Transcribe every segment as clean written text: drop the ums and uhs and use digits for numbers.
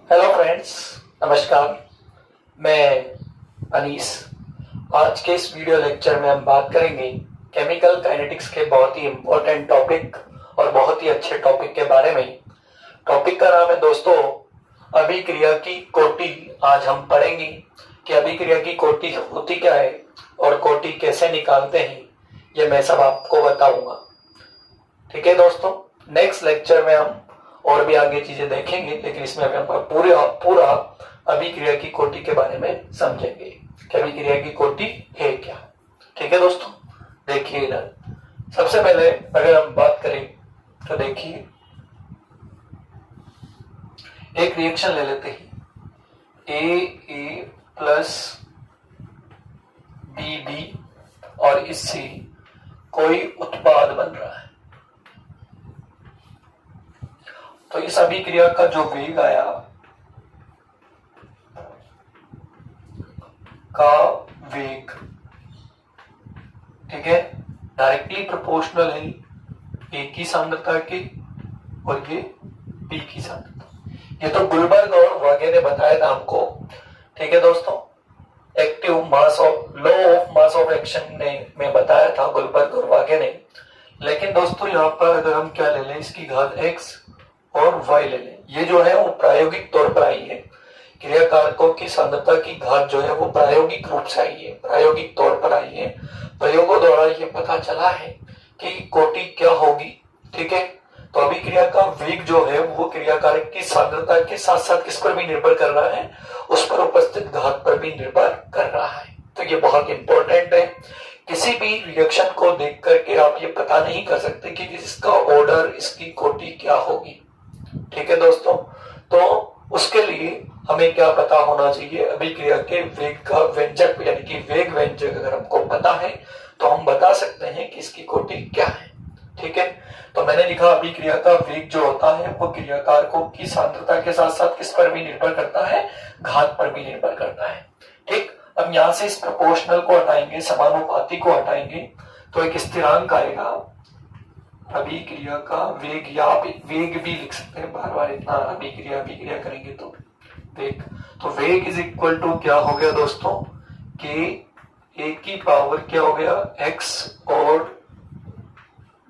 Hello friends, नमस्कार। मैं अनीस। आज के इस वीडियो लेक्चर में हम बात करेंगे केमिकल काइनेटिक्स के बहुत ही इम्पोर्टेंट टॉपिक और बहुत ही अच्छे टॉपिक के बारे में। टॉपिक का नाम है दोस्तों अभिक्रिया की कोटि। आज हम पढ़ेंगे कि अभिक्रिया की कोटि होती क्या है और कोटि कैसे निकालते हैं, ये मैं सब आपको बताऊंगा। ठीक है दोस्तों, नेक्स्ट लेक्चर में हम और भी आगे चीजें देखेंगे, लेकिन इसमें हम पूरा अभिक्रिया की कोटि के बारे में समझेंगे कि अभिक्रिया की कोटि है क्या। ठीक है दोस्तों, देखिए इधर सबसे पहले अगर हम बात करें तो देखिए एक रिएक्शन ले लेते हैं ए प्लस बी और इससे कोई उत्पाद बन रहा है। तो इस अभिक्रिया का जो वेग आया का वेग, ठीक है, डायरेक्टली प्रोपोर्शनल है ए की सांद्रता के और ये बी की सांद्रता। ये तो गुलबर्ग और वागे ने बताया था हमको। ठीक है दोस्तों, active mass of law of mass of action ने में बताया था गुलबर्ग और वागे ने। लेकिन दोस्तों यहाँ पर अगर हम क्या ले लें, इसकी घात x और y ले लें, ये जो है वो प्रायोगिक तौर पर आई है। क्रिया कारकों की सांद्रता की घात जो है वो प्रायोगिक रूप से आई है, प्रायोगिक तौर पर आई है। प्रयोगों द्वारा ये पता चला है कि कोटि क्या होगी। ठीक है, तो अभिक्रिया का वेग जो है वो क्रिया कारक की सांद्रता के साथ साथ किस पर भी निर्भर कर रहा है, उस पर उपस्थित घात पर भी निर्भर कर रहा है। तो ये बहुत इंपॉर्टेंट है। किसी भी रिएक्शन को देख करके आप ये पता नहीं कर सकते कि इसका ऑर्डर, इसकी कोटि क्या होगी। ठीक है दोस्तों, तो उसके लिए हमें क्या पता होना चाहिए, अभिक्रिया के वेग का व्यंजक यानी कि वेग व्यंजक अगर हमको पता है तो हम बता सकते हैं कि इसकी कोटि क्या है। ठीक है, तो मैंने लिखा अभिक्रिया का वेग जो होता है वो क्रिया कारकों की सांद्रता के साथ साथ किस पर भी निर्भर करता है, घात पर भी निर्भर करता है। ठीक, अब यहां से इस प्रोपोर्शनल को हटाएंगे, समानुपाती को हटाएंगे, तो एक स्थिरांक आएगा अभिक्रिया का वेग, या आप वेग भी लिख सकते हैं, बार बार इतना अभिक्रिया करेंगे तो वेग। तो वेग इज इक्वल टू क्या हो गया दोस्तों, के ए की पावर क्या हो गया x और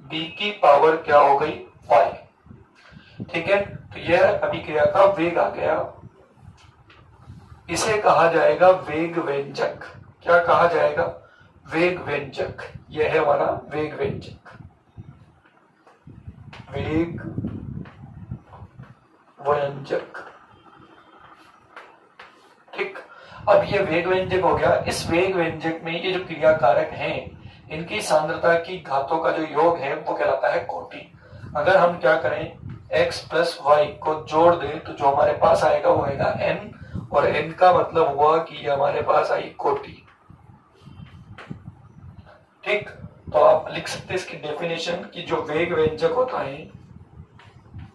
b की पावर क्या हो गई y। ठीक है, तो यह अभिक्रिया का वेग आ गया। इसे कहा जाएगा वेग व्यंजक। क्या कहा जाएगा, वेग व्यंजक। यह है हमारा वेग व्यंजक, वेग व्यंजक। ठीक, अब ये वेग व्यंजक हो गया। इस वेग व्यंजक में ये जो क्रिया कारक हैं, इनकी सांद्रता की घातों का जो योग है वो कहलाता है कोटि। अगर हम क्या करें, x प्लस वाई को जोड़ दें तो जो हमारे पास आएगा वो आएगा n, और n का मतलब हुआ कि हमारे पास आई कोटि। ठीक, तो आप लिख सकते हैं इसकी डेफिनेशन कि जो वेग व्यंजक होता है,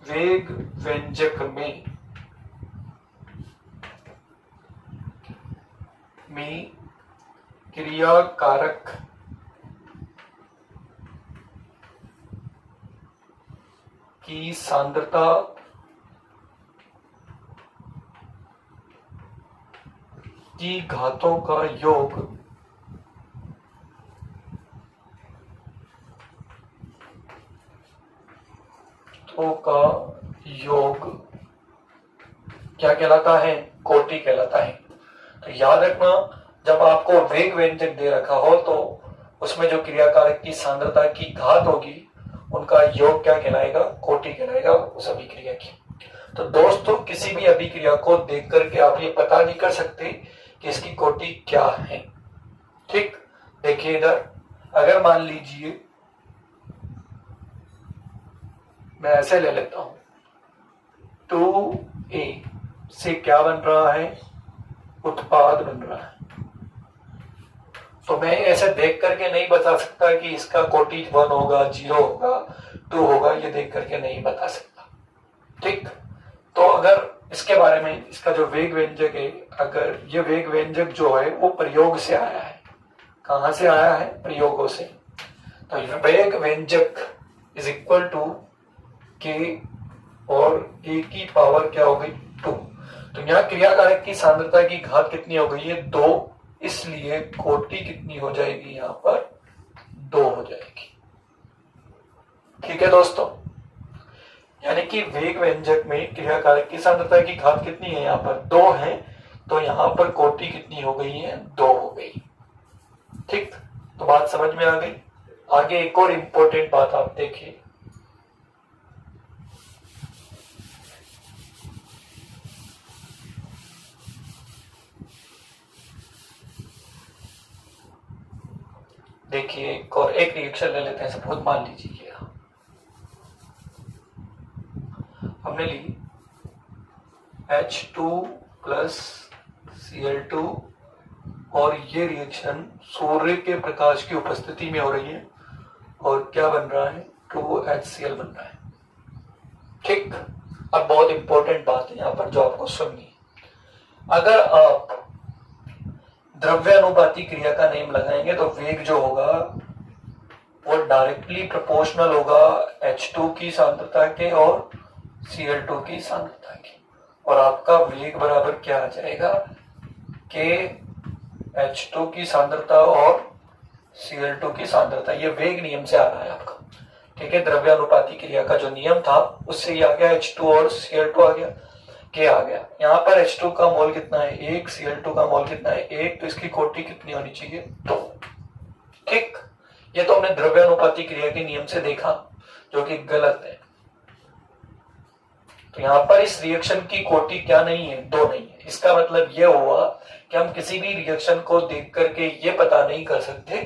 वेग व्यंजक में क्रिया कारक की सांद्रता की घातों का योग का योग क्या कहलाता है, कोटि कहलाता है। तो याद रखना, जब आपको वेग व्यंजक दे रखा हो तो उसमें जो क्रिया कारक की सांद्रता की घात होगी उनका योग क्या कहलाएगा, कोटि कहलाएगा उस अभिक्रिया की। तो दोस्तों किसी भी अभिक्रिया को देख करके आप ये पता नहीं कर सकते कि इसकी कोटि क्या है। ठीक, देखिए इधर अगर मान लीजिए मैं ऐसे ले लेता हूं, 2a से क्या बन रहा है, उत्पाद बन रहा है। तो मैं ऐसे देख करके नहीं बता सकता कि इसका कोटि 1 होगा, 0 होगा, 2 होगा, ये देख करके नहीं बता सकता। ठीक, तो अगर इसके बारे में, इसका जो वेग व्यंजक है, अगर ये वेग व्यंजक जो है वो प्रयोग से आया है, कहां से आया है, प्रयोगों से। तो वेग व्यंजक इज इक्वल टू के और ए की पावर क्या हो गई 2। तो यहाँ क्रियाकारक की सांद्रता की घात कितनी हो गई है 2, इसलिए कोटि कितनी हो जाएगी यहाँ पर 2 हो जाएगी। ठीक है दोस्तों, यानी कि वेग व्यंजक में क्रियाकारक की सांद्रता की घात कितनी है यहाँ पर 2 है, तो यहाँ पर कोटि कितनी हो गई है 2 हो गई। ठीक, तो बात समझ में आ गई। आगे एक और इंपॉर्टेंट बात आप देखिए, देखिए एक रिएक्शन ले लेते हैं। सपोज मान लीजिए हमने ली H2 प्लस Cl2 और ये रिएक्शन सूर्य के प्रकाश की उपस्थिति में हो रही है और क्या बन रहा है 2HCl बन रहा है। ठीक, अब बहुत इंपॉर्टेंट बात है यहां पर जो आपको सुननी है। अगर आप द्रव्यानुपाती क्रिया का नियम लगाएंगे तो वेग जो होगा वो डायरेक्टली प्रोपोर्शनल होगा H2 की सांद्रता के और Cl2 की सांद्रता की, और आपका वेग बराबर क्या आ जाएगा के H2 की सांद्रता और Cl2 की सांद्रता। ये वेग नियम से आ रहा है आपका। ठीक है, द्रव्यानुपाती क्रिया का जो नियम था उससे ये आ गया, H2 और Cl2 आ गया, के आ गया। यहाँ पर H2 का मोल कितना है 1, Cl2 का मोल कितना है 1, तो इसकी कोटि कितनी होनी चाहिए 2। ठीक, ये तो हमने द्रव्यानुपाती क्रिया के नियम से देखा जो कि गलत है। तो यहाँ पर इस रिएक्शन की कोटि क्या नहीं है 2 नहीं है। इसका मतलब यह हुआ कि हम किसी भी रिएक्शन को देख करके ये पता नहीं कर सकते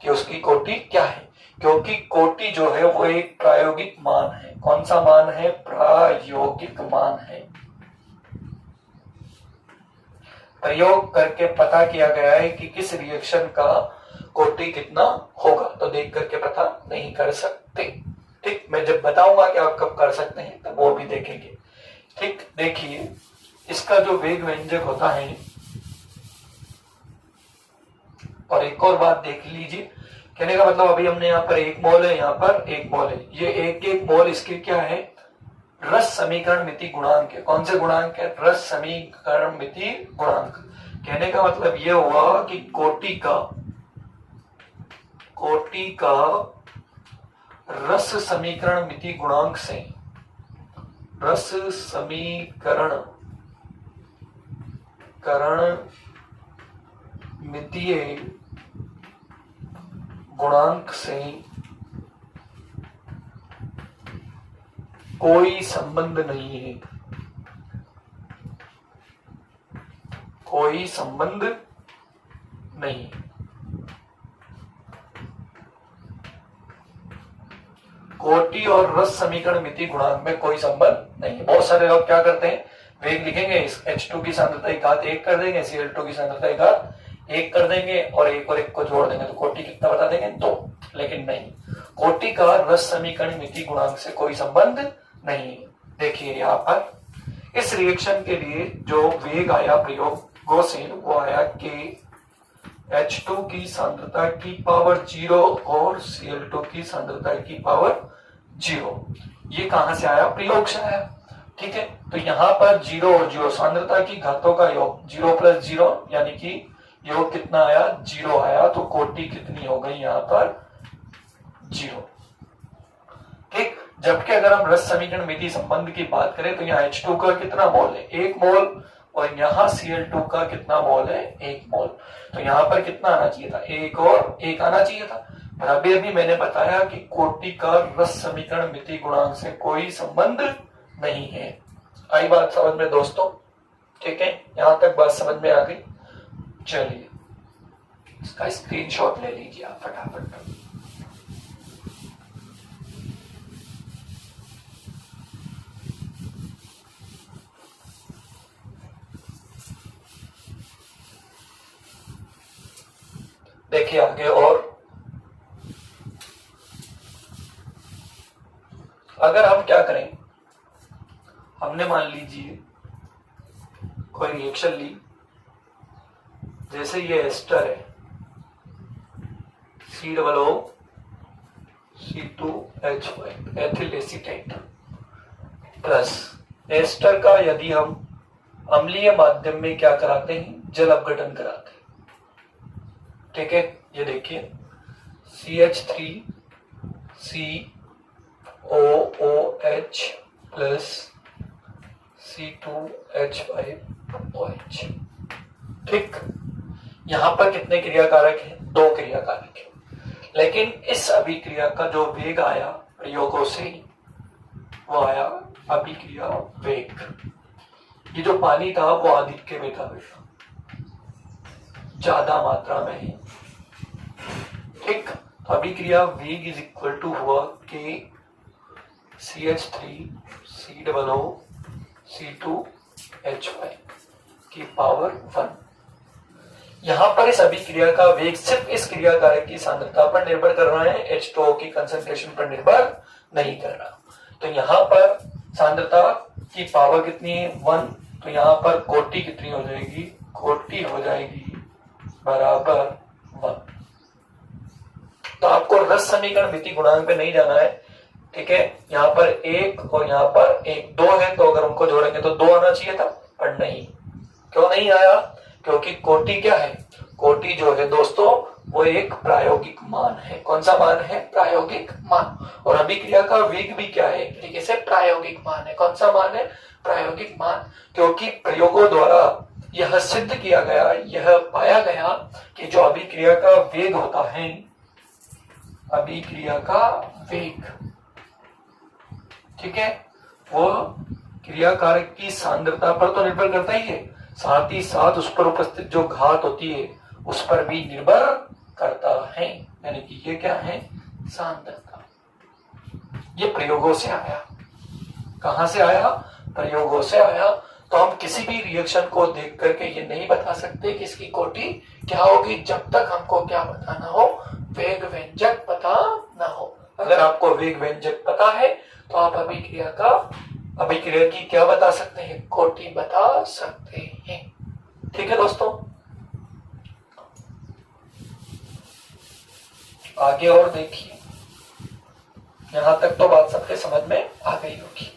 कि उसकी कोटि क्या है, क्योंकि कोटि जो है वो एक प्रायोगिक मान है। कौन सा मान है? प्रायोगिक मान है। प्रयोग करके पता किया गया है कि किस रिएक्शन का कोटि कितना होगा, तो देख करके पता नहीं कर सकते। ठीक, मैं जब बताऊंगा कि आप कब कर सकते हैं तब वो भी देखेंगे। ठीक, देखिए इसका जो वेग व्यंजक होता है, और एक और बात देख लीजिए, कहने का मतलब अभी हमने यहाँ पर 1 मोल है, यहाँ पर 1 मोल है, ये 1 मोल इसके क्या है रस समीकरण मिति गुणांक है। कौन से गुणांक है? रस समीकरण मिति गुणांक। कहने का मतलब ये हुआ कि कोटि का रस समीकरण मिति गुणांक से रस समीकरण मितीय गुणांक से कोई संबंध नहीं है, कोई संबंध नहीं। कोटि और रस समीकरण मिति गुणांक में कोई संबंध नहीं है। बहुत सारे लोग क्या करते हैं, वेग लिखेंगे, इस H2 की सांद्रता की घात 1 कर देंगे, Cl2 की सांद्रता की घात 1 कर देंगे और 1 और 1 को जोड़ देंगे तो कोटि कितना बता देंगे 2। लेकिन नहीं, कोटि का रस समीकरण मिति गुणांक से कोई संबंध नहीं। देखिए यहाँ पर इस रिएक्शन के लिए जो वेग आया प्रयोगों से वो आया कि H2 की सांद्रता की पावर 0 और Cl2 की सांद्रता की पावर 0। ये कहां से आया? प्रयोग से आया। ठीक है, तो यहाँ पर 0 और 0 सांद्रता की घातों का योग 0 प्लस 0 यानी कि योग कितना आया 0 आया, तो कोटि कितनी हो गई यहाँ पर 0। ठीक, जबकि अगर हम रस समीकरण मिति संबंध की बात करें तो यहाँ H2 का कितना मोल है 1 मोल और यहाँ Cl2 का कितना मोल है 1 मोल। तो यहाँ पर कितना आना चाहिए था 1 और 1 आना चाहिए था। पर अभी मैंने बताया कि कोटि का रस समीकरण मिति गुणांक से कोई संबंध नहीं है। आई बात समझ में दोस्तों? ठीक है, यहां तक बात समझ में आ गई। चलिए इसका स्क्रीनशॉट ले लीजिए आप फटाफट। देखिए आगे, और अगर हम क्या करें, हमने मान लीजिए कोई रिएक्शन ली, जैसे ये एस्टर है C2H5 ethyl acetate plus ester का यदि हम अम्लीय माध्यम में क्या कराते हैं, जल अपघटन कराते हैं। ठीक है, ये देखिए CH3COOH प्लस C2H5OH। ठीक, यहां पर कितने क्रियाकारक हैं, 2 क्रियाकारक हैं, लेकिन इस अभिक्रिया का जो वेग आया प्रयोगों से वो आया अभिक्रिया वेग। ये जो पानी था वो आधिक्य में था बेटा, ज्यादा मात्रा में है। ठीक, अभिक्रिया वेग इज इक्वल टू हुआ के CH3COOC2H5 की पावर 1। यहां पर इस अभिक्रिया का वेग सिर्फ इस क्रियाकारक की सांद्रता पर निर्भर कर रहा है, H2O की कंसंट्रेशन पर निर्भर नहीं कर रहा। तो यहां पर सांद्रता की पावर कितनी है, 1। तो यहां पर कोटि कितनी हो जाएगी, कोटि हो जाएगी बराबर 1। तो आपको रस समीकरण मिति गुणांक पे नहीं जाना है। ठीक है, यहाँ पर 1 और यहाँ पर 1, 2 है, तो अगर उनको जोड़ेंगे तो 2 आना चाहिए था, पर नहीं। क्यों नहीं आया, क्योंकि कोटि क्या है, कोटि जो है दोस्तों वो एक प्रायोगिक मान है। कौन सा मान है, प्रायोगिक मान। और अभिक्रिया का वेग भी क्या है, एक तरीके से प्रायोगिक मान है। कौन सा मान है, प्रायोगिक मान। क्योंकि प्रयोगों द्वारा यह सिद्ध किया गया, यह पाया गया कि जो अभिक्रिया का वेग होता है, अभिक्रिया का वेग, ठीक है, वो क्रियाकारक की सांद्रता पर तो निर्भर करता ही है, साथ ही साथ उस पर उपस्थित जो घात होती है उस पर भी निर्भर करता है। यानी कि ये क्या है, सांद्रता। ये प्रयोगों से आया। कहां से आया, प्रयोगों से आया। तो हम किसी भी रिएक्शन को देख करके ये नहीं बता सकते कि इसकी कोटि क्या होगी, जब तक हमको क्या पता ना हो, वेग व्यंजक पता ना हो। अगर आपको वेग व्यंजक पता है तो आप अभिक्रिया की क्या बता सकते हैं, कोटि बता सकते हैं। ठीक है दोस्तों, आगे और देखिए, यहां तक तो बात सबके समझ में आ गई होगी।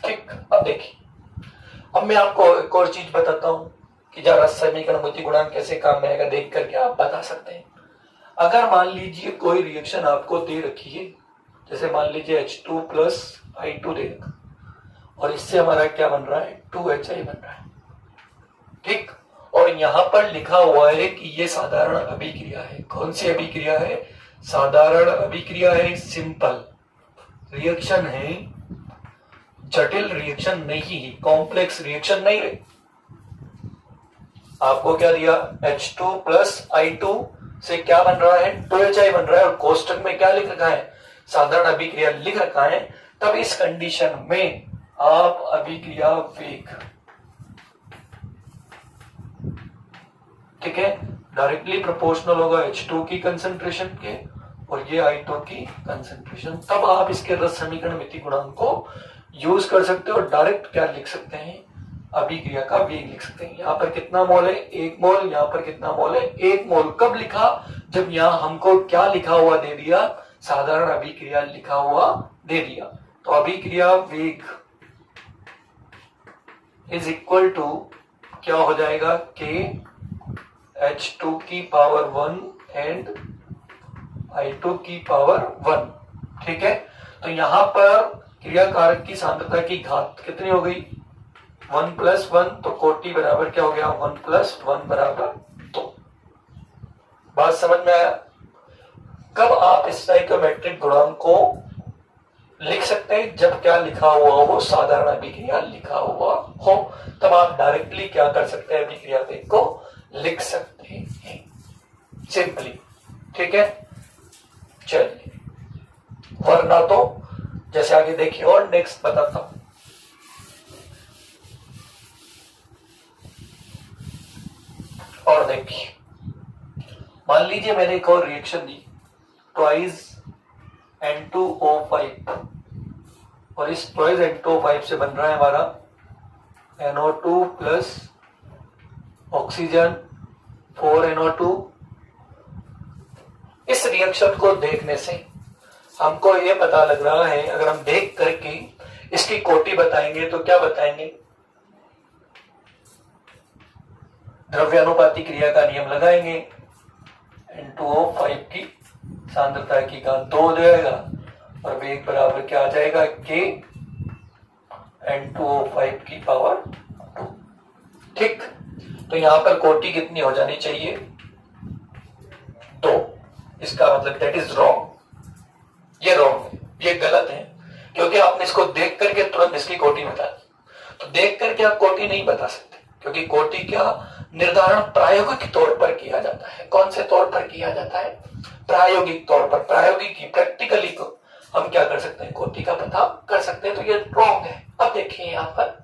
ठीक, अब देखिए, अब मैं आपको एक और चीज बताता हूं कि जरा समीकरण मिति गुणांक कैसे काम में आएगा, देख करके आप बता सकते हैं। अगर मान लीजिए कोई रिएक्शन आपको दे रखी है, जैसे मान लीजिए H2 प्लस I2 दे रखा, और इससे हमारा क्या बन रहा है, 2HI बन रहा है। ठीक, और यहां पर लिखा हुआ है कि ये साधारण अभिक्रिया है। कौन सी अभिक्रिया है, साधारण अभिक्रिया है, सिंपल रिएक्शन है, जटिल रिएक्शन नहीं है, कॉम्प्लेक्स रिएक्शन नहीं है। आपको क्या दिया, H2 प्लस I2 से क्या बन रहा है, 2HI बन रहा है, और कोष्टक में क्या लिख रखा है, साधारण अभिक्रिया लिख रखा है। तब इस कंडीशन में आप अभिक्रिया वेग, ठीक है, डायरेक्टली प्रोपोर्शनल होगा H2 की कंसंट्रेशन के और ये I2 की कंसंट्रेशन। तब आप इसके रस समीकरण मिति गुणांक को यूज कर सकते हो और डायरेक्ट क्या लिख सकते हैं, अभिक्रिया का वेग लिख सकते हैं। यहाँ पर कितना मोल है, 1 मोल, यहाँ पर कितना मोल है, 1 मोल। कब लिखा, जब यहाँ हमको क्या लिखा हुआ दे दिया, साधारण अभिक्रिया लिखा हुआ दे दिया। तो अभिक्रिया वेग इज इक्वल टू क्या हो जाएगा, के H2 की पावर 1 एंड I2 की पावर 1। ठीक है, तो यहां पर क्रियाकारक की सांद्रता की घात कितनी हो गई, 1 प्लस 1, तो कोटि बराबर क्या हो गया, 1 प्लस 1 बराबर 2। बात समझ में आया। कब आप स्टोइकोमेट्रिक गुणांक को लिख सकते हैं, जब क्या लिखा हुआ हो, साधारण अभिक्रिया लिखा हुआ हो, तब आप डायरेक्टली क्या कर सकते हैं, अभिक्रिया वेग को लिख सकते हैं सिंपली। ठीक है, चलिए, वरना तो जैसे आगे देखिए और नेक्स्ट बताता हूं। और देखिए, मान लीजिए मैंने एक और रिएक्शन दी, ट्वाइस N2O5, और इस ट्वाइस N2O5 से बन रहा है हमारा NO2 प्लस ऑक्सीजन 4NO2। इस रिएक्शन को देखने से हमको ये पता लग रहा है, अगर हम देख करके इसकी कोटि बताएंगे तो क्या बताएंगे, द्रव्यानुपाती क्रिया का नियम लगाएंगे। N2O5 की सांद्रता की घात 2 हो जाएगा और वेग बराबर क्या आ जाएगा, K N2O5 की पावर 2। ठीक, तो यहां पर कोटि कितनी हो जानी चाहिए, 2। इसका मतलब दैट इज रॉन्ग, ये रॉन्ग है, ये गलत है, क्योंकि आपने इसको देख करके तुरंत इसकी कोटि बता दी। तो देख करके आप कोटि नहीं बता सकते, क्योंकि कोटि क्या निर्धारण प्रायोगिक तौर पर किया जाता है। कौन से तौर पर किया जाता है, प्रायोगिक तौर पर, प्रायोगिक की प्रैक्टिकली को हम क्या कर सकते हैं, कोटि का पता कर सकते हैं। तो ये रॉन्ग है। अब देखिए यहां पर,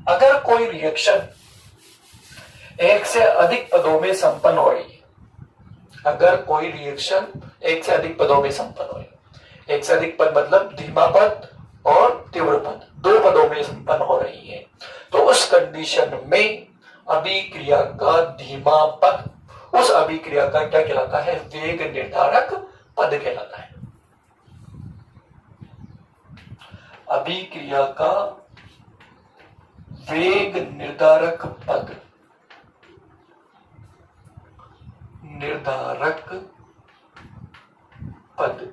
अगर कोई रिएक्शन एक से अधिक पदों में संपन्न हो रही है, अगर कोई रिएक्शन एक से अधिक पदों में संपन्न हो रही है, एक से अधिक पद मतलब धीमा पद और तीव्र पद, 2 पदों में संपन्न हो रही है, तो उस कंडीशन में अभिक्रिया का धीमा पद उस अभिक्रिया का क्या कहलाता है, वेग निर्धारक पद कहलाता है। अभिक्रिया का वेग निर्धारक पद, निर्धारक पद,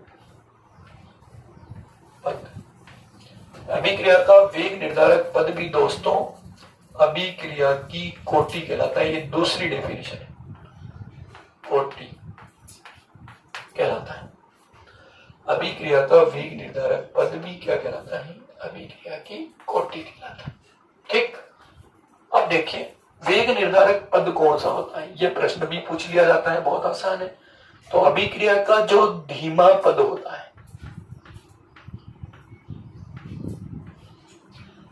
अभिक्रिया का वेग निर्धारक पद भी दोस्तों अभिक्रिया की कोटि कहलाता है। ये दूसरी डेफिनेशन है, कोटि कहलाता है। अभिक्रिया का वेग निर्धारक पद भी क्या कहलाता है, अभिक्रिया की कोटि कहलाता है। ठीक, अब देखिए वेग निर्धारक पद कौन सा होता है, यह प्रश्न भी पूछ लिया जाता है, बहुत आसान है। तो अभिक्रिया का जो धीमा पद होता है,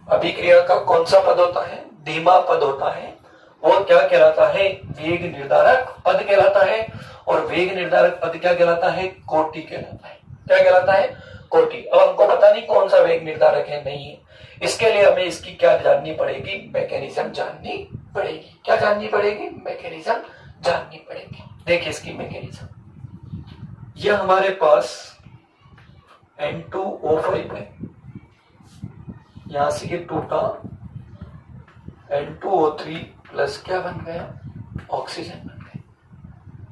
अभिक्रिया का कौन सा पद होता है, धीमा पद होता है, वो क्या कहलाता है, वेग निर्धारक पद कहलाता है। और वेग निर्धारक पद क्या कहलाता है, कोटि कहलाता है। क्या कहलाता है, कोटि। अब हमको पता नहीं कौन सा वेग निर्धारक है, नहीं है, इसके लिए हमें इसकी क्या जाननी पड़ेगी, मैकेनिज्म जाननी पड़ेगी। क्या जाननी पड़ेगी, मैकेनिज्म जाननी पड़ेगी। देखिए इसकी मैकेनिज्म, यह हमारे पास N2O5 है, यहां से ये टूटा, N2O3 प्लस क्या बन गया, ऑक्सीजन बन गया।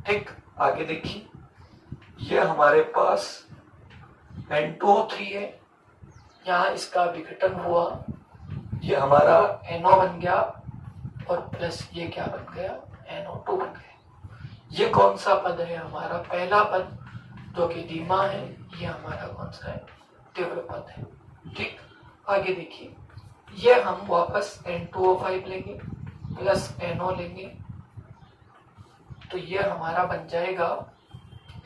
ठीक, आगे देखिए, ये हमारे पास N2O3 है, यहां इसका विघटन हुआ, ये हमारा NO बन गया और प्लस ये क्या बन गया, NO2 बन गया। ये कौन सा पद है, हमारा पहला पद जो कि धीमा है, ये हमारा कौन सा है, तीव्र पद है। ठीक, आगे देखिए, ये हम वापस N2O5 लेंगे प्लस NO लेंगे, तो ये हमारा बन जाएगा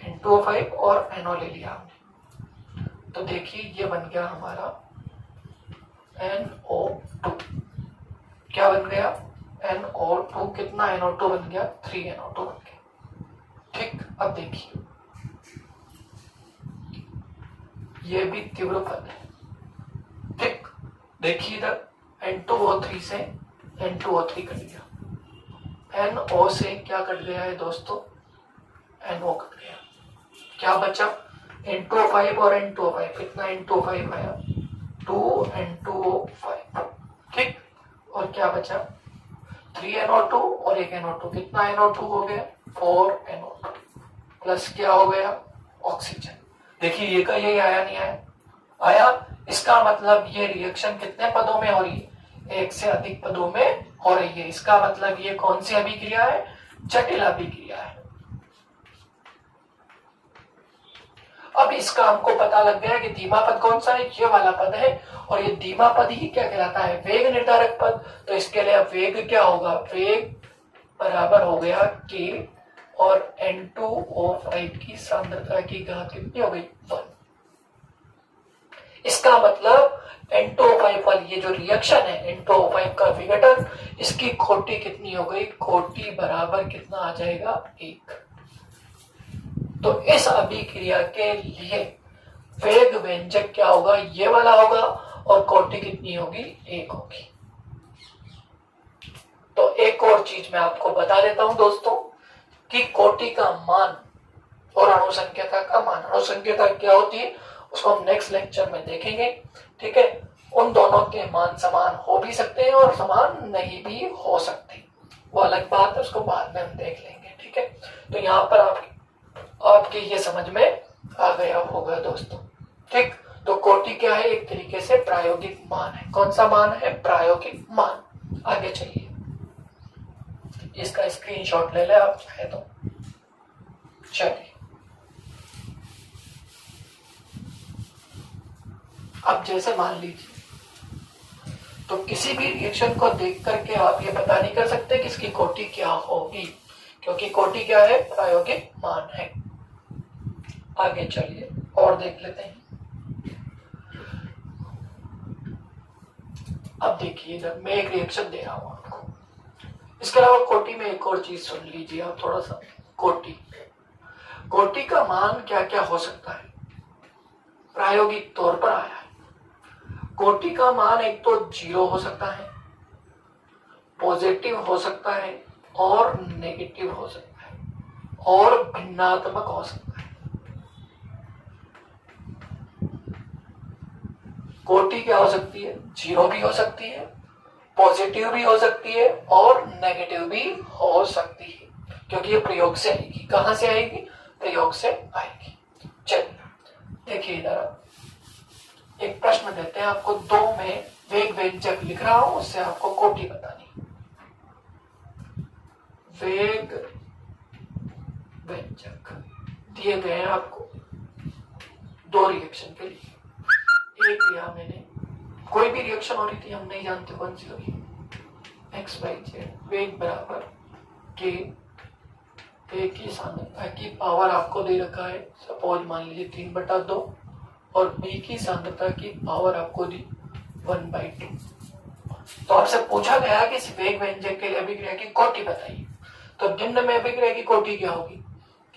N2O5 और NO ले लिया हमने, तो देखिए ये बन गया हमारा NO2। क्या बन गया, NO2। कितना NO2 बन गया, 3NO2 बन गया। ठीक, अब देखिए ये भी तीव्र पद है। ठीक, देखिए इधर N2O3 से N2O3 कट गया, NO से क्या कट गया है दोस्तों, NO कट गया। क्या बचा, N2O5 और N2O5, कितना N2O5 आया, 2N2O5। ठीक, और क्या बचा, 3NO2 और एक NO2, कितना NO2 हो गया, 4NO2 प्लस क्या हो गया, ऑक्सीजन। देखिए ये का यही आया, नहीं आया, आया। इसका मतलब ये रिएक्शन कितने पदों में हो रही है, एक से अधिक पदों में हो रही है। इसका मतलब ये कौन सी अभिक्रिया है, जटिल अभिक्रिया है। अब इसका हमको पता लग गया कि धीमा पद कौन सा है, ये वाला पद है, और ये धीमा पद ही क्या कहलाता है, वेग निर्धारक पद। तो इसके लिए वेग क्या होगा, वेग बराबर हो गया K और N2O5 की सांद्रता की घात कितनी हो गई, 1। इसका मतलब N2O5 वाली ये जो रिएक्शन है, N2O5 का विघटन, इसकी कोटि कितनी हो गई, कोटि बराबर कितना आ जाएगा, 1। तो इस अभिक्रिया के लिए वेग व्यंजक क्या होगा, ये वाला होगा, और कोटि कितनी होगी, 1 होगी। तो एक और चीज मैं आपको बता देता हूं दोस्तों, कि कोटि का मान और अणुसंख्यता का मान, अणुसंख्यता क्या होती है उसको हम नेक्स्ट लेक्चर में देखेंगे। ठीक है, उन दोनों के मान समान हो भी सकते हैं और समान नहीं भी हो सकते, वो अलग बात है, उसको बाद में हम देख लेंगे। ठीक है, तो यहाँ पर आपके ये समझ में आ गया होगा दोस्तों। ठीक, तो कोटि क्या है? एक तरीके से प्रायोगिक मान है। कौन सा मान है? प्रायोगिक मान। आगे चलिए, इसका स्क्रीनशॉट ले ले आप चाहे तो। चलिए, अब जैसे मान लीजिए, तो किसी भी रिएक्शन को देख करके आप ये पता नहीं कर सकते कि इसकी कोटि क्या होगी, क्योंकि कोटि क्या है? प्रायोगिक मान है। आगे चलिए और देख लेते हैं। अब देखिए, इधर मैं एक रिएक्शन दे रहा हूं आपको, इसके अलावा कोटि में एक और चीज सुन लीजिए आप थोड़ा सा। कोटि का मान क्या क्या हो सकता है? प्रायोगिक तौर पर आया है। कोटि का मान एक तो 0 हो सकता है, पॉजिटिव हो सकता है और नेगेटिव हो सकता है और भिन्नात्मक हो सकता है। कोटि क्या हो सकती है? 0 भी हो सकती है, पॉजिटिव भी हो सकती है और नेगेटिव भी हो सकती है, क्योंकि ये प्रयोग से आएगी। कहां से आएगी? प्रयोग से आएगी। चलिए देखिए, इधर एक प्रश्न देते हैं आपको, 2 में वेग व्यंजक लिख रहा हूं, उससे आपको कोटि बतानी। वेग व्यंजक दिए गए हैं आपको 2 रिएक्शन के लिए। एक दिया मैंने, कोई भी रिएक्शन हो रही थी, हम नहीं जानते कौन सी हो रही है। एक्स वाई जेड, वेग बराबर के, एक ही सांद्रता की पावर आपको दे रखा है, सपोज मान लीजिए 3/2, और बी की सांद्रता की पावर आपको दी 1/2। तो आपसे पूछा गया कि इस वेग व्यंजक के लिए अभिक्रिया की कोटि बताइए। तो निम्न में अभिक्रिया की कोटि क्या होगी?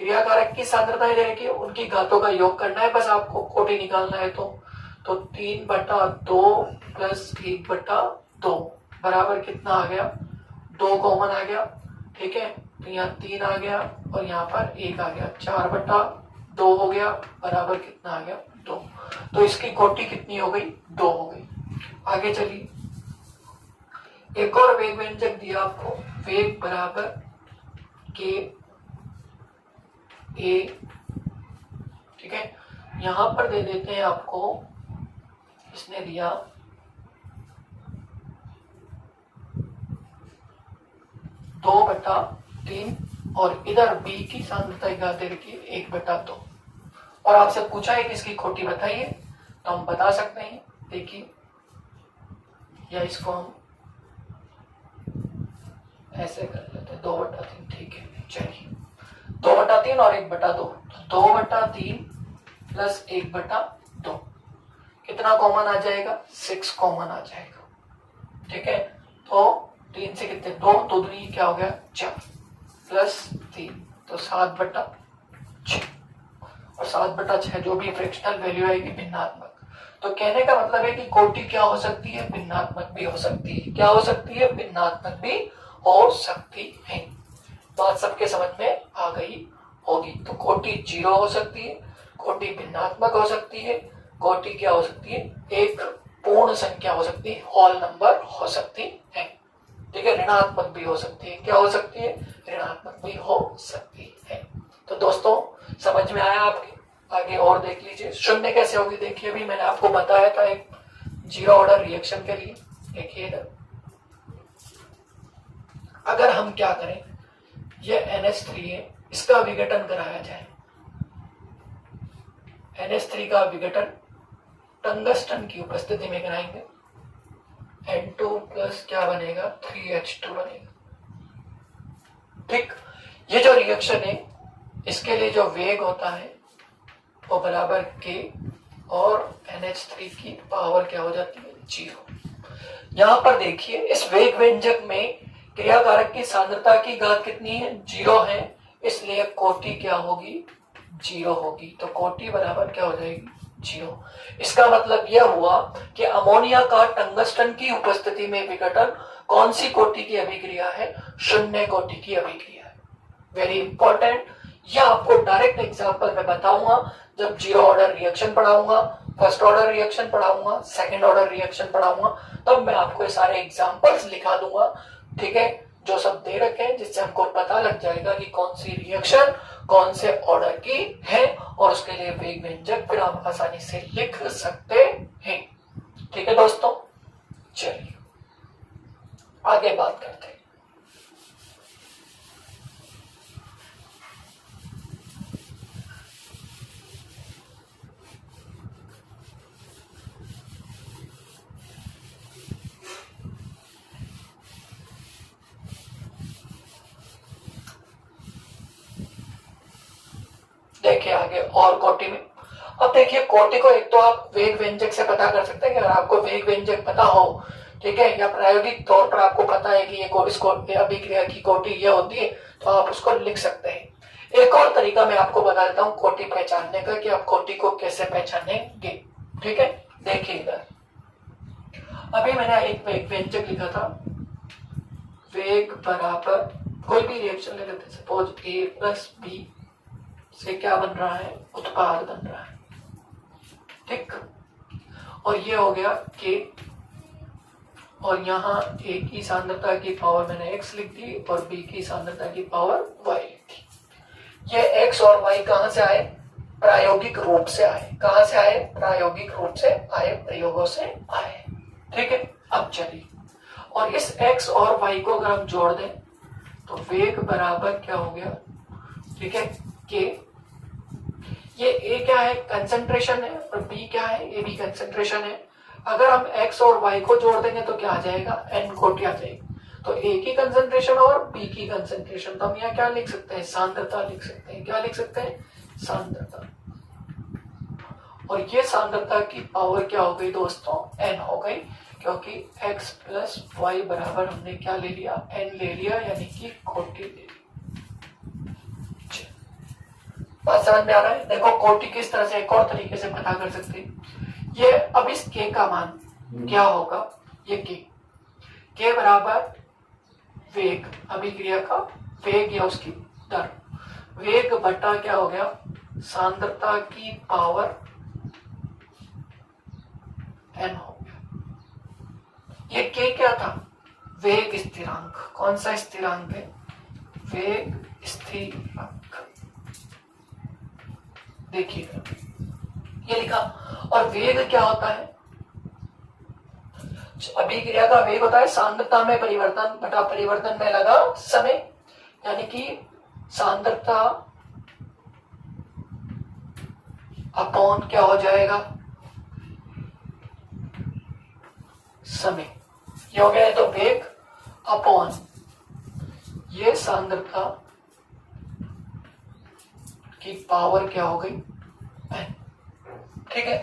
क्रियाकारक की सांद्रता दे रखी है, उनकी घातों का योग करना है, बस आपको कोटि निकालना है। तो 3/2 प्लस 1/2 बराबर कितना आ गया? 2 कॉमन आ गया। ठीक है, तो यहाँ 3 आ गया और यहाँ पर 1 आ गया, 4/2 हो गया, बराबर कितना आ गया? 2। तो इसकी कोटि कितनी हो गई? 2 हो गई। आगे चलिए, एक और वेग व्यंजक दिया आपको, वेग बराबर के ए। ठीक है, यहां पर दे देते हैं आपको, इसने दिया 2/3 और इधर बी की सांद्रता घात दे रखी 1/2 और आपसे पूछा है कि इसकी कोटि बताइए। तो हम बता सकते हैं, देखिए, या इसको हम ऐसे कर लेते हैं 2/3। ठीक है, चलिए 2/3 और 1/2, 2/3 प्लस 1/2 कितना कॉमन आ जाएगा? 6 कॉमन आ जाएगा। ठीक है, तो 3 से कितने? 2, 2 दूनी क्या हो गया? 4 प्लस 3, तो 7/6 और 7/6 जो भी फ्रैक्शनल वैल्यू आएगी भिन्नात्मक। तो कहने का मतलब है कि कोटि क्या हो सकती है? भिन्नात्मक भी हो सकती है। क्या हो सकती है? भिन्नात्मक भी हो सकती है। बात सबके समझ में आ गई होगी। तो कोटि 0 हो सकती है, कोटि भिन्नात्मक हो सकती है, कोटि क्या हो सकती है? एक पूर्ण संख्या हो सकती है, होल नंबर हो सकती है। ठीक है, ऋणात्मक भी हो सकती है। क्या हो सकती है? ऋणात्मक भी हो सकती है। तो दोस्तों समझ में आया आपके? आगे और देख लीजिए, शून्य कैसे होगी। देखिए, अभी मैंने आपको बताया था एक 0 ऑर्डर रिएक्शन के लिए। देखिए अगर हम क्या करें, ये NH3 है, इसका विघटन कराया जाए। NH3 का विघटन टंगस्टन की उपस्थिति में कराएंगे। N2 प्लस क्या बनेगा? 3H2 बनेगा। ठीक, ये जो रिएक्शन है, इसके लिए जो वेग होता है वो बराबर के, और NH3 की पावर क्या हो जाती है? 0। यहां पर देखिए, इस वेग व्यंजक में क्रियाकारक की सांद्रता की घात कितनी है? 0 है, इसलिए कोटि क्या होगी? 0 होगी। तो कोटि बराबर क्या हो जाएगी? 0। इसका मतलब यह हुआ कि अमोनिया का टंगस्टन की उपस्थिति में विघटन कौन सी कोटि की अभिक्रिया है? शून्य कोटि की अभिक्रिया है। वेरी इंपॉर्टेंट, यह आपको डायरेक्ट एग्जाम्पल में बताऊंगा जब 0 ऑर्डर रिएक्शन पढ़ाऊंगा, फर्स्ट ऑर्डर रिएक्शन पढ़ाऊंगा, सेकंड ऑर्डर रिएक्शन पढ़ाऊंगा, तब मैं आपको ये सारे एग्जांपल्स लिखा दूंगा, ठीक है, जो सब दे रखे हैं, जिससे हमको पता लग जाएगा कि कौन सी रिएक्शन कौन से ऑर्डर की है और उसके लिए वेग व्यंजक फिर आप आसानी से लिख सकते हैं। ठीक है दोस्तों, चलिए आगे बात करते हैं। देखिए आगे और कोटि में, अब देखिए कोटि को एक तो आप वेग व्यंजक से पता कर सकते हैं कि अगर आपको वेग व्यंजक पता हो, ठीक है, या प्रायोगिक तौर पर आपको पता है कि ये अभिक्रिया की कोटि ये होती है, तो आप उसको लिख सकते हैं। एक और तरीका मैं आपको बता देता हूँ कोटि पहचानने का कि आप कोटि को कैसे पहचानेंगे। ठीक है, देखिए इधर अभी मैंने एक वेग व्यंजक लिखा था, वेग बराबर कोई भी रिएक्शन ले लेते, सपोज ए प्लस बी से क्या बन रहा है, उत्पाद बन रहा है, ठीक, और ये हो गया के, और यहाँ ए की सांद्रता की पावर मैंने x लिख दी और b की सांद्रता की पावर y लिख दी। ये x और y कहां से आए, प्रायोगिक रूप से आए। कहां से आए, प्रायोगिक रूप से आए, प्रयोगों से आए। ठीक है, अब चलिए, और इस x और y को अगर हम जोड़ दें तो वेग बराबर क्या हो गया, ठीक है, के, ये A क्या है, कंसंट्रेशन है, और B क्या है, ये भी कंसंट्रेशन है। अगर हम X और Y को जोड़ देंगे तो क्या आ जाएगा, N कोटि आ जाएगी। तो A की कंसंट्रेशन और B की कंसंट्रेशन, तो हम यहाँ क्या लिख सकते हैं, सांद्रता लिख सकते हैं। क्या लिख सकते हैं, सांद्रता। और ये सांद्रता की पावर क्या हो गई दोस्तों, N हो गई, क्योंकि X प्लस Y बराबर हमने क्या ले लिया, N ले लिया, यानी कि कोटि ले ली। बात समझ में आ रहा है। देखो कोटि किस तरह से एक और तरीके से पता कर सकते हैं। ये अब इस के का मान क्या होगा, ये के बराबर वेग, अभिक्रिया का वेग या उसकी दर, वेग बटा क्या हो गया, सांद्रता की पावर n हो गया। ये के क्या था, वेग स्थिरांक। कौन सा स्थिरांक है, वेग स्थिरांक। देखिए ये लिखा, और वेग क्या होता है, अभिक्रिया का वेग होता है सांद्रता में परिवर्तन बटा परिवर्तन में लगा समय, यानी कि सांद्रता अपॉन क्या हो जाएगा, समय। ये हो गया, तो वेग अपॉन ये सांद्रता की पावर क्या हो गई, n। ठीक है,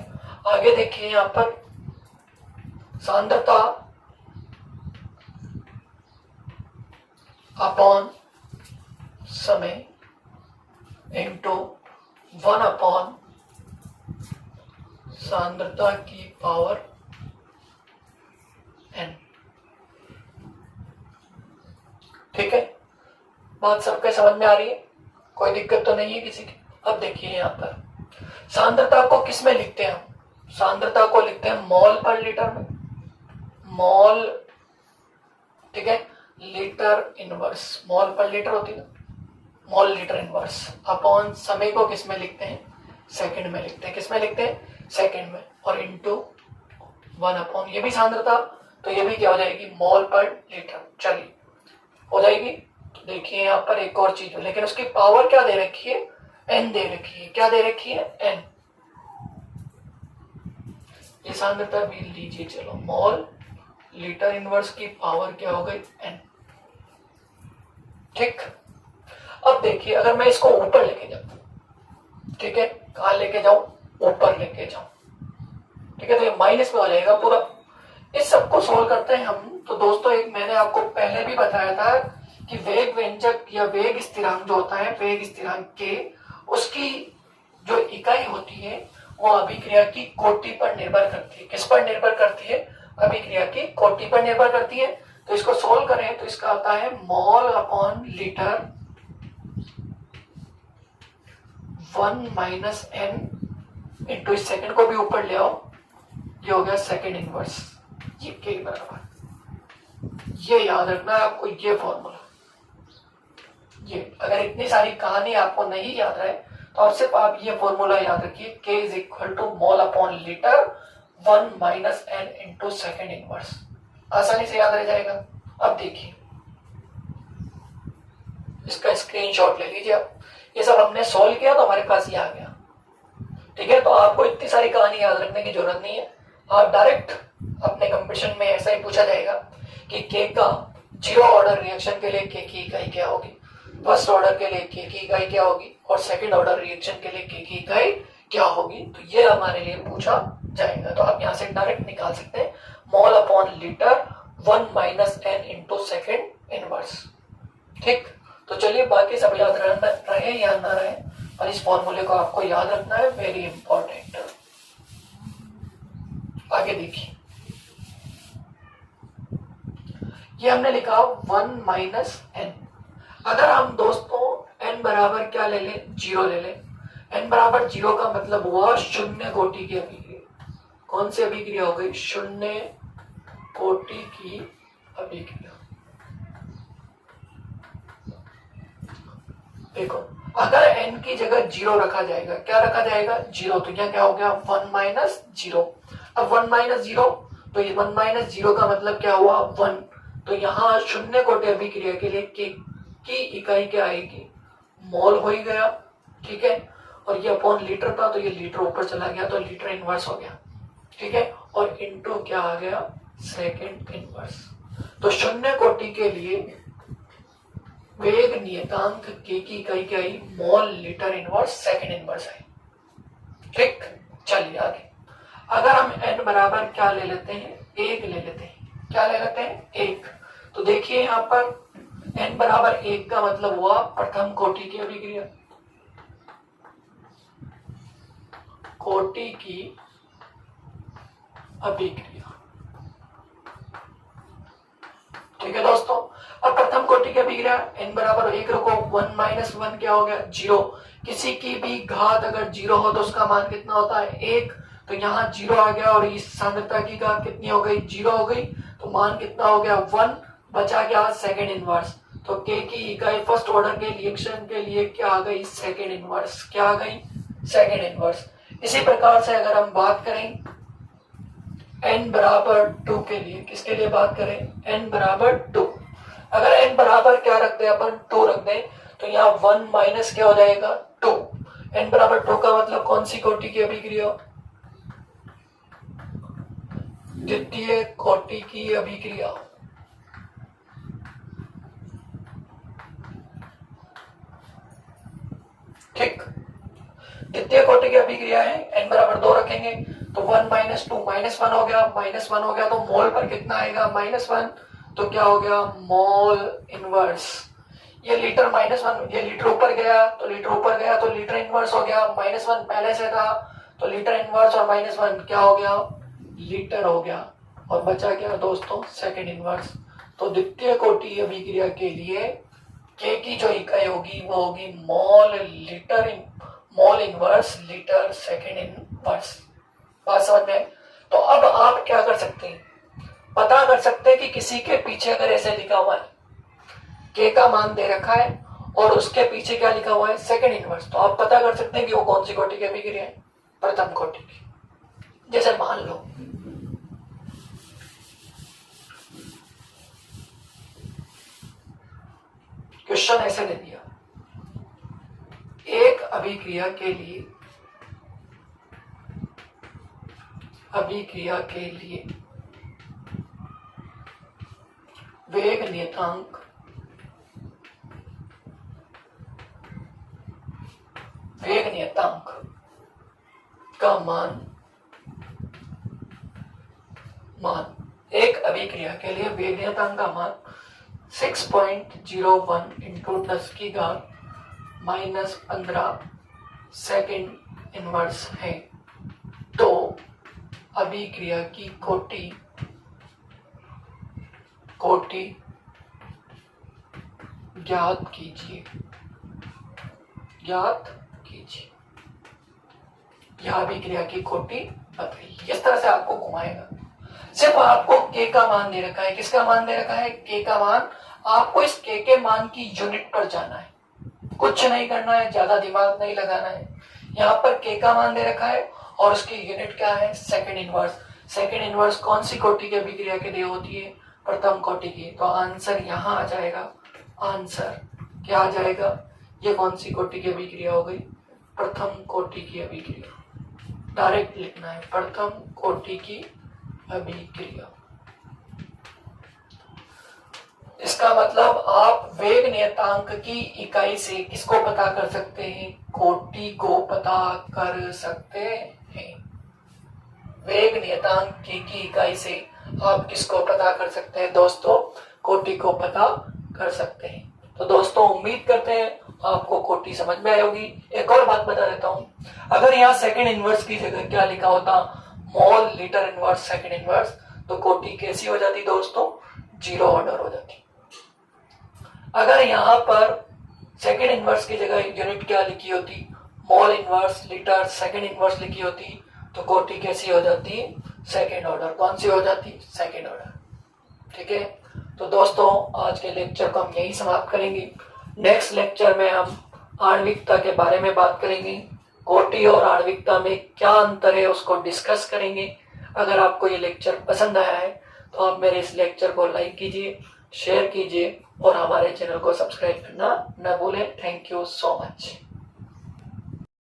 आगे देखिए यहां पर सांद्रता अपॉन समय इंटू 1 अपॉन सांद्रता की पावर n। ठीक है, बात सबके समझ में आ रही है, कोई दिक्कत तो नहीं है किसी की। अब देखिए यहाँ पर सांद्रता को किस में लिखते हैं हम, सांद्रता को लिखते हैं मोल पर लीटर में, मोल, ठीक है, लीटर इनवर्स, मोल पर लीटर होती है ना, मोल लीटर इनवर्स, अपॉन समय को किस में लिखते हैं, सेकंड में लिखते हैं। किस में लिखते हैं, सेकंड में, और इंटू 1 अपॉन ये भी सांद्रता, तो ये भी क्या हो जाएगी, मोल पर लीटर। चलिए हो जाएगी। देखिए यहाँ पर एक और चीज, लेकिन उसकी पावर क्या दे रखी है, n दे रखी है। क्या दे रखी है, n। ये सांद्रता भी लीजिए, चलो, मोल लीटर इनवर्स की पावर क्या हो गई, n। ठीक, अब देखिए अगर मैं इसको ऊपर लेके जाऊं, ठीक है, कहां लेके जाऊं, ऊपर लेके जाऊं, ठीक है, तो ये माइनस में हो जाएगा पूरा। इस सबको सोल्व करते हैं हम। तो दोस्तों एक मैंने आपको पहले भी बताया था कि वेग व्यंजक या वेग स्थिरांक जो होता है, वेग स्थिरांक के, उसकी जो इकाई होती है वो अभिक्रिया की कोटि पर निर्भर करती है। किस पर निर्भर करती है, अभिक्रिया की कोटि पर निर्भर करती है। तो इसको सोल्व करें तो इसका आता है मोल अपॉन लीटर 1 - n इंटू इस सेकंड को भी ऊपर ले आओ, ये हो गया सेकंड इनवर्स, ये के बराबर। ये याद रखना है आपको, ये फॉर्मूला। ये अगर इतनी सारी कहानी आपको नहीं याद रहे तो आप सिर्फ आप ये फॉर्मूला याद रखिए, K is equal to mole upon litre 1 minus n into second inverse. आसानी से याद रह जाएगा। अब देखिए, इसका स्क्रीनशॉट ले लीजिए आप। ये सब हमने सॉल्व किया तो हमारे पास ये आ गया। ठीक है, तो आपको इतनी सारी कहानी याद रखने की जरूरत नहीं है। आप डायरेक्ट अपने कंपटीशन में ऐसा ही पूछा जाएगा कि के का जीरो ऑर्डर रिएक्शन के लिए के की इकाई क्या होगी, फर्स्ट ऑर्डर के लिए के की इकाई क्या होगी, और सेकंड ऑर्डर रिएक्शन के लिए के की इकाई क्या होगी। तो ये हमारे लिए पूछा जाएगा। तो आप यहाँ से डायरेक्ट निकाल सकते हैं, मोल upon litre 1 minus n into second inverse. ठीक, तो चलिए बाकी सब याद रहे या ना रहे, और इस फॉर्मूले को आपको याद रखना है, वेरी इंपॉर्टेंट। आगे देखिए, ये हमने लिखा 1 माइनस n। अगर हम दोस्तों n बराबर क्या ले लें, जीरो ले लें। n बराबर जीरो का मतलब हुआ शून्य कोटि की अभिक्रिया। कौन सी अभिक्रिया हो गई, शून्य कोटि की अभिक्रिया। देखो, अगर n की जगह जीरो रखा जाएगा, क्या रखा जाएगा, जीरो, तो यहाँ क्या हो गया 1 माइनस जीरो। अब 1 माइनस जीरो, तो ये 1 माइनस जीरो का मतलब क्या हुआ 1। तो यहाँ शून्य कोटि अभिक्रिया के लिए की इकाई क्या आएगी, मोल हो ही गया। ठीक है, और ये अपॉन लीटर था तो ये लीटर ऊपर चला गया तो लीटर इनवर्स हो गया। ठीक है, और इनटू क्या आ गया, सेकंड इनवर्स। तो शून्य कोटि के लिए वेग नियतांक के की इकाई क्या आई, mole litre inverse second inverse आई। ठीक, चलिए आगे। अगर हम n बराबर क्या ले लेते हैं, एक ले लेते हैं। क्या ले लेते हैं, एक। तो देखिए यहाँ पर n बराबर एक का मतलब हुआ प्रथम कोटि की अभिक्रिया, कोटि की अभिक्रिया। ठीक है दोस्तों, अब प्रथम कोटि की अभिक्रिया n बराबर एक रखो, 1 माइनस 1 क्या हो गया, जीरो। किसी की भी घात अगर जीरो हो तो उसका मान कितना होता है, एक। तो यहाँ जीरो आ गया और इस सांद्रता की घात कितनी हो गई, जीरो हो गई। तो मान कितना हो गया 1, बचा क्या सेकंड इनवर्स। तो के की इकाई फर्स्ट ऑर्डर के रिएक्शन के लिए क्या आ गई, सेकंड इनवर्स। क्या आ गई, सेकंड इनवर्स। इसी प्रकार से अगर हम बात करें n बराबर 2 के लिए, किसके लिए बात करें, n बराबर 2। अगर n बराबर क्या रख दे अपन, 2 रख दें, तो यहाँ 1 माइनस क्या हो जाएगा 2। n बराबर 2 का मतलब कौन सी कोटि की अभिक्रिया, द्वितीय कोटि की अभिक्रिया। ठीक, द्वितीय कोटि की अभिक्रिया है, n बराबर 2 रखेंगे तो 1 माइनस 2 माइनस 1 हो गया, माइनस 1 हो गया तो मोल पर कितना आएगा, माइनस 1। तो क्या हो गया, मोल इनवर्स। ये लीटर माइनस 1, ये लीटर ऊपर गया तो लीटर ऊपर गया तो लीटर इनवर्स हो गया। माइनस 1 पहले से था तो लीटर इनवर्स, और माइनस 1 क्या हो गया, लीटर हो गया। और बचा क्या दोस्तों, सेकंड इनवर्स। तो द्वितीय कोटि अभिक्रिया के लिए के की जो इकाई होगी वो होगी mole litre mole inverse litre second inverse. बात समझ में? तो अब आप क्या कर सकते हैं, पता कर सकते हैं कि किसी के पीछे अगर ऐसे लिखा हुआ है के का मान दे रखा है और उसके पीछे क्या लिखा हुआ है, सेकंड इनवर्स, तो आप पता कर सकते हैं कि वो कौन सी कोटि की अभिक्रिया है, प्रथम कोटि की। जैसे मान लो क्वेश्चन ऐसे दे दिया, एक अभिक्रिया के लिए वेग नियतांक का मान एक अभिक्रिया के लिए वेग नियतांक का मान 6.01 इंटू 10 की घात -15 सेकेंड इनवर्स है। तो अभिक्रिया की कोटि ज्ञात कीजिए। यह अभिक्रिया की कोटि बताइए। इस तरह से आपको घुमाएगा। सिर्फ आपको के का मान दे रखा है। किसका मान दे रखा है? के का मान। आपको इस के मान की यूनिट पर जाना है, कुछ नहीं करना है, ज्यादा दिमाग नहीं लगाना है। यहाँ पर के का मान दे रखा है और उसकी यूनिट क्या है? Second inverse. सेकंड इनवर्स कौन सी कोटि की अभिक्रिया के लिए होती है? प्रथम कोटि की। तो आंसर यहाँ आ जाएगा। आंसर क्या आ जाएगा? ये कौन सी कोटि की अभिक्रिया हो गई? प्रथम कोटि की अभिक्रिया। डायरेक्ट लिखना है, प्रथम कोटि की अभिक्रिया। इसका मतलब आप वेग नियतांक की इकाई से किसको पता कर सकते हैं? कोटि को पता कर सकते हैं। वेग नियतांक की इकाई से आप किसको पता कर सकते हैं दोस्तों? कोटि को पता कर सकते हैं। तो दोस्तों उम्मीद करते हैं आपको कोटि समझ में आई होगी। एक और बात बता देता हूं, अगर यहाँ सेकंड इनवर्स की जगह क्या लिखा होता? मोल लीटर इनवर्स सेकंड इनवर्स, तो कोटि कैसी हो जाती दोस्तों? जीरो ऑर्डर हो जाती। अगर यहाँ पर सेकंड इनवर्स की जगह यूनिट क्या लिखी होती? Mole inverse litre second inverse लिखी होती, तो कोटि कैसी हो जाती? Second order. कौन सी हो जाती? Second order. ठीक है, तो दोस्तों आज के लेक्चर को हम यही समाप्त करेंगे। नेक्स्ट लेक्चर में हम आणविकता के बारे में बात करेंगे। कोटि और आणविकता में क्या अंतर है उसको डिस्कस करेंगे। अगर आपको ये लेक्चर पसंद आया है तो आप मेरे इस लेक्चर को लाइक कीजिए, शेयर कीजिए और हमारे चैनल को सब्सक्राइब करना न भूलें। Thank you so much.